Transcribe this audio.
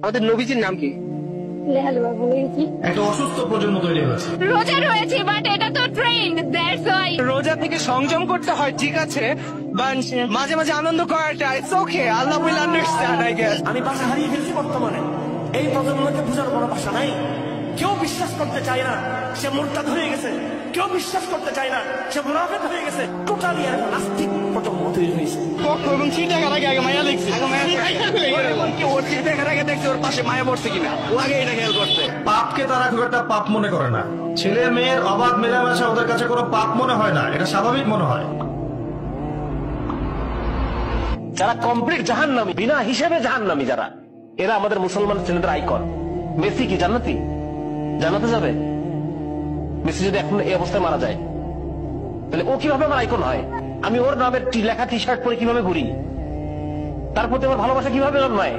আমাদের নবীজির নাম কি? একটা অসুস্থ প্রজন্ম তৈরি হয়েছে। রোজা রয়েছে বাট এটা তো ট্রেন্ড, দ্যাটস ওয়াই। রোজা থেকে সংযম করতে হয়, ঠিক আছে, বাট মাঝে মাঝে আনন্দ করাটা it's okay. Allah will understand I guess. আমি ভাষা হারিয়ে ফেলছি বর্তমানে। এই প্রজন্মকে বোঝার কোনো ভাষা নাই। কেউ বিশ্বাস করতে চায় না সে মুরতাদ হয়ে গেছে, কেউ বিশ্বাস করতে চায় না সে মুনাফিক হয়ে গেছে। টোটালি একটা নাস্তিক প্রজন্ম তৈরি হয়েছে। এবং চিঠি দেখার আগে মায়া দেখছি, ওর চিঠি দেখার আগে দেখছি ওর পাশে মায়া পড়ছে কিনা, ও আগে এটা খেয়াল করছে। পাপকে তারা খুব একটা পাপ মনে করে না। ছেলে মেয়ের অবাধ মেলামেশা ওদের কাছে কোনো পাপ মনে হয় না, এটা স্বাভাবিক মনে হয়। যারা কমপ্লিট জাহান্নামী, বিনা হিসেবে জাহান্নামী যারা, এরা আমাদের মুসলমান ছেলেদের আইকন। মেসি কি জান্নাতি? জান্নাতে যাবে? মেসি যদি এখন এই অবস্থায় মারা যায়, তাহলে ও কিভাবে আমার আইকন হয়? আমি ওর নামের লেখা টি শার্ট পরে কিভাবে ঘুরি? তার প্রতি আমার ভালোবাসা কিভাবে জন্মায়?